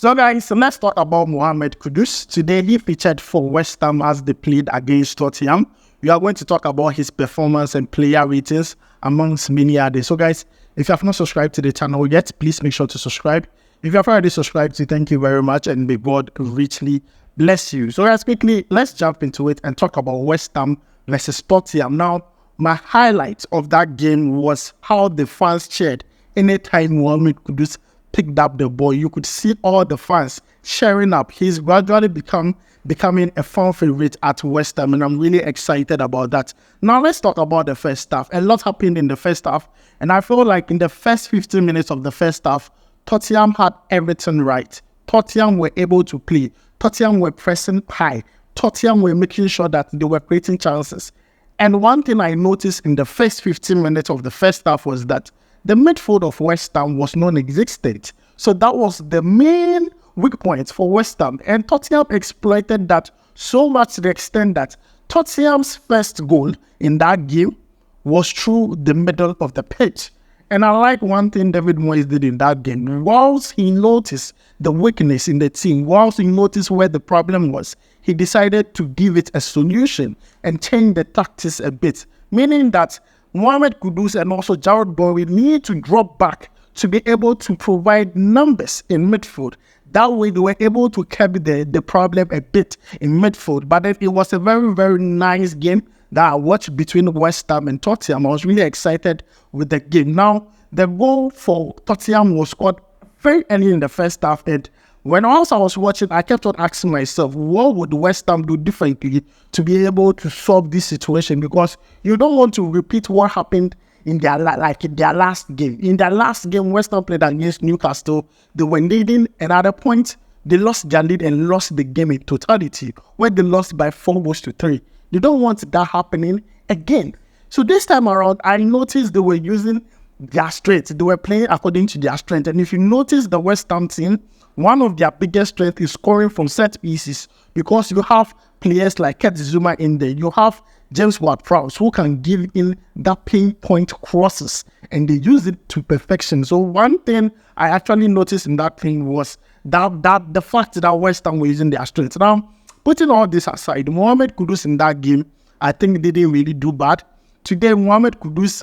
So guys, let's talk about Mohammed Kudus. Today he featured for West Ham as they played against Tottenham. We are going to talk about his performance and player ratings amongst many others. So guys, if you have not subscribed to the channel yet, please make sure to subscribe. If you have already subscribed, thank you very much and may God richly bless you. So guys, quickly, let's jump into it and talk about West Ham versus Tottenham. Now, my highlight of that game was how the fans cheered anytime Mohammed Kudus picked up the ball. You could see all the fans cheering up. He's gradually becoming a fan favorite at West Ham, and I'm really excited about that. Now, let's talk about the first half. A lot happened in the first half, and I feel like in the first 15 minutes of the first half, Tottenham had everything right. Tottenham were able to play. Tottenham were pressing high. Tottenham were making sure that they were creating chances. And one thing I noticed in the first 15 minutes of the first half was that the midfield of West Ham was non-existent. So that was the main weak point for West Ham. And Tottenham exploited that so much to the extent that Tottenham's first goal in that game was through the middle of the pitch. And I like one thing David Moyes did in that game. Whilst he noticed the weakness in the team, whilst he noticed where the problem was, he decided to give it a solution and change the tactics a bit. Meaning that Mohammed Kudus and also Jarrod Bowen need to drop back to be able to provide numbers in midfield. That way they were able to curb the problem a bit in midfield. But then it was a very, very nice game that I watched between West Ham and Tottenham. I was really excited with the game. Now, the goal for Tottenham was scored very early in the first half. And when I was watching, I kept on asking myself, what would West Ham do differently to be able to solve this situation? Because you don't want to repeat what happened in their last game. In their last game, West Ham played against Newcastle. They were leading another point. They lost their lead and lost the game in totality, where they lost by 4-3. They don't want that happening again. So this time around, I noticed they were using their strength. They were playing according to their strength. And if you notice the West Ham team, one of their biggest strengths is scoring from set pieces, because you have players like Kurt Zouma in there. You have James Ward-Prowse who can give in that pinpoint crosses, and they use it to perfection. So one thing I actually noticed in that thing was that the fact that West Ham were using their strength. Now, putting all this aside, Mohammed Kudus in that game, I think didn't really do bad. Today, Mohammed Kudus,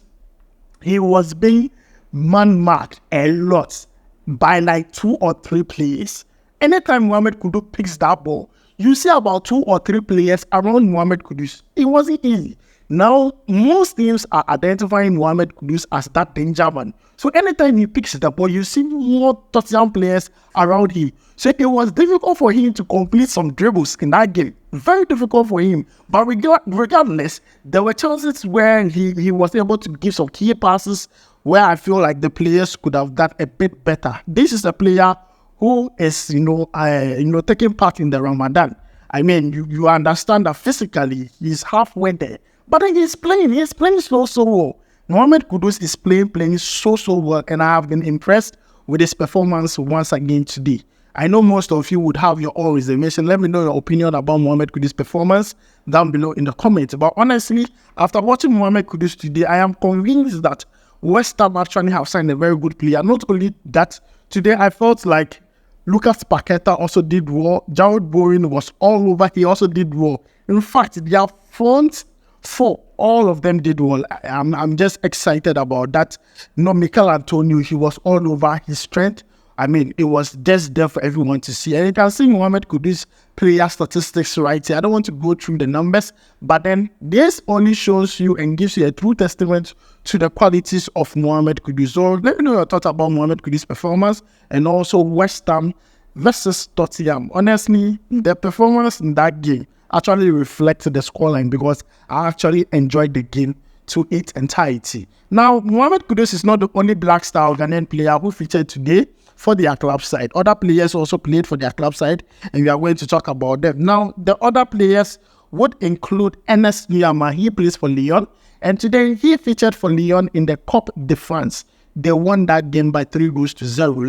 he was being man-marked a lot by like 2 or 3 players. Anytime Mohammed Kudus picks that ball, you see about 2 or 3 players around Mohammed Kudus. It wasn't easy. Now, most teams are identifying Mohammed Kudus as that danger man. So anytime he picks the ball, you see more Tottenham players around him. So it was difficult for him to complete some dribbles in that game. Very difficult for him. But regardless, there were chances where he was able to give some key passes where I feel like the players could have done a bit better. This is a player who is, taking part in the Ramadan. I mean, you understand that physically he's halfway there. But then he's playing so well. Mohammed Kudus is playing so well, and I have been impressed with his performance once again today. I know most of you would have your own reservation. Let me know your opinion about Mohammed Kudus' performance down below in the comments. But honestly, after watching Mohammed Kudus today, I am convinced that West Ham actually have signed a very good player. Not only that, today I felt like Lucas Paqueta also did well. Jarrod Bowen was all over. He also did well. In fact, their front 4, all of them did well. I'm just excited about that. Mikel Antonio, he was all over. His strength, I mean, it was just there for everyone to see. And you can see Mohammed Kudus' player statistics right here. I don't want to go through the numbers, but then this only shows you and gives you a true testament to the qualities of Mohammed Kudus. So let me know your thoughts about Mohammed Kudus' performance and also West Ham versus Tottenham. Honestly, the performance in that game actually reflected the scoreline, because I actually enjoyed the game to its entirety. Now, Mohammed Kudus is not the only Black Star Ghanaian player who featured today for their club side. Other players also played for their club side, and we are going to talk about them. Now, the other players would include Ernest Nuamah. He plays for Lyon, and today he featured for Lyon in the Coupe de France. They won that game by 3-0.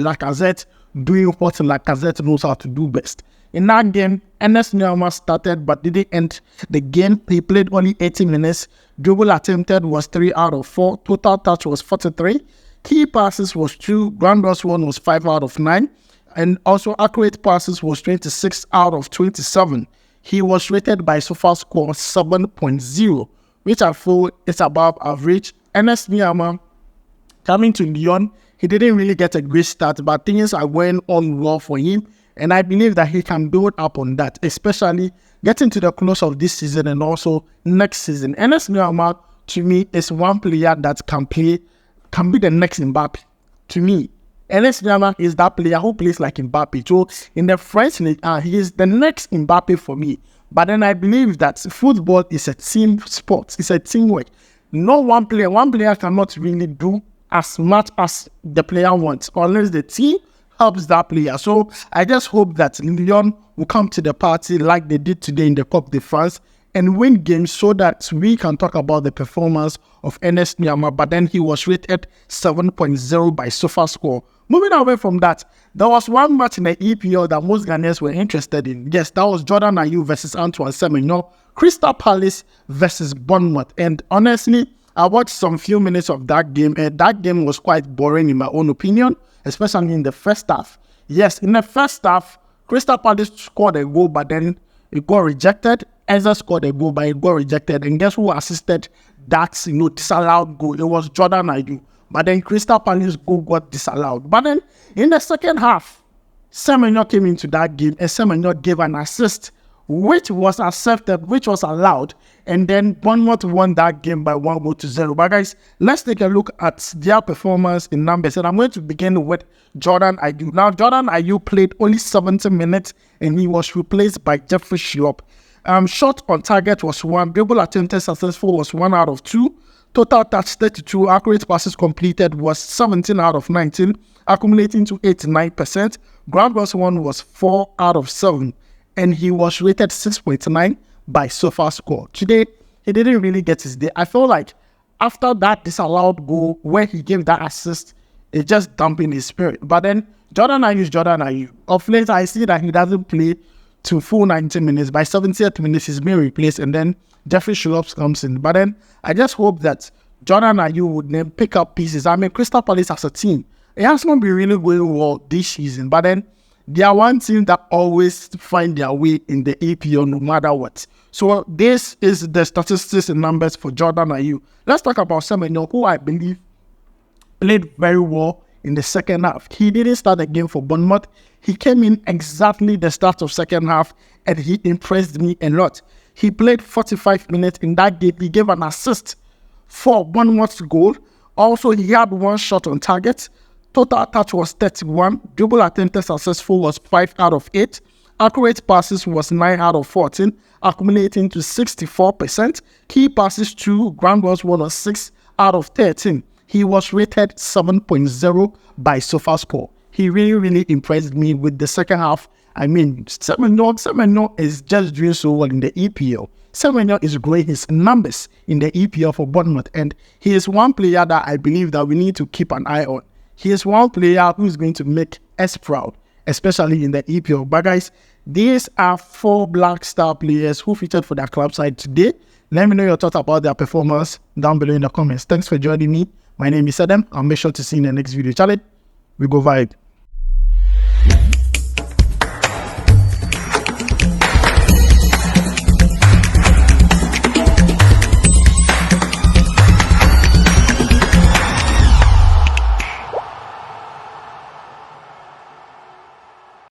Lacazette doing what Lacazette knows how to do best. In that game, Ernest Nuamah started but didn't end the game. He played only 80 minutes. Dribble attempted was 3 out of 4. Total touch was 43. Key passes was 2. Ground loss 1 was 5 out of 9. And also accurate passes was 26 out of 27. He was rated by SofaScore 7.0, which I feel is above average. Ernest Nuamah, coming to Lyon, he didn't really get a great start, but things are going on well for him. And I believe that he can build up on that, especially getting to the close of this season and also next season. Ernest Nuamah, to me, is one player that can be the next Mbappe. To me, Ernest Nuamah is that player who plays like Mbappe. So in the French league, he is the next Mbappe for me. But then I believe that football is a team sport. It's a teamwork. No one player cannot really do as much as the player wants unless the team helps that player. So I just hope that Lyon will come to the party like they did today in the Coupe de France and win games so that we can talk about the performance of Ernest Nuamah. But then he was rated 7.0 by SofaScore. Moving away from that, there was one match in the EPL that most Ghanaians were interested in. Yes, that was Jordan Ayew versus Antoine Semenyo, Crystal Palace versus Bournemouth. And honestly, I watched some few minutes of that game, and that game was quite boring in my own opinion, especially in the first half. Yes, in the first half, Crystal Palace scored a goal, but then it got rejected. Eza scored a goal, but it got rejected. And guess who assisted that disallowed goal? It was Jordan Ayew. But then Crystal Palace goal got disallowed. But then in the second half, Semenyo came into that game and Semenyo gave an assist, which was accepted, which was allowed. And then Bournemouth won that game by 1-0. But guys, let's take a look at their performance in numbers. And I'm going to begin with Jordan Ayew. Now, Jordan Ayew played only 70 minutes and he was replaced by Jeffrey Schlupp. Shot on target was 1. Dribble attempted successful was 1 out of 2. Total touch 32, accurate passes completed was 17 out of 19, accumulating to 89%. Ground balls won was 4 out of 7, and he was rated 6.9 by SofaScore. Today, he didn't really get his day. I feel like after that disallowed goal where he gave that assist, it just dampened his spirit. But then Jordan Ayew is Jordan Ayew. Of late, I see that he doesn't play to full 90 minutes. By 70th minutes, he's being replaced, and then Jeffrey Schlupp comes in. But then I just hope that Jordan Ayew would then pick up pieces. I mean, Crystal Palace as a team, it has not been really going well this season. But then they are one team that always find their way in the EPL no matter what. So this is the statistics and numbers for Jordan Ayew. Let's talk about Semenyo, who I believe played very well in the second half. He didn't start the game for Bournemouth. He came in exactly the start of second half and he impressed me a lot. He played 45 minutes in that game. He gave an assist for Bournemouth's goal. Also, he had 1 shot on target. Total touch was 31. Dribble attempted successful was 5 out of 8. Accurate passes was 9 out of 14, accumulating to 64%. Key passes 2, ground balls 1 was 6 out of 13. He was rated 7.0 by SofaScore. He really impressed me with the second half. I mean, Semenyo is just doing so well in the EPL. Semenyo is growing his numbers in the EPL for Bournemouth, and he is one player that I believe that we need to keep an eye on. He is one player who is going to make us proud, especially in the EPL. But guys, these are 4 Black Star players who featured for their club side today. Let me know your thoughts about their performance down below in the comments. Thanks for joining me. My name is Adam. I'll make sure to see you in the next video. Charlie, we go vibe.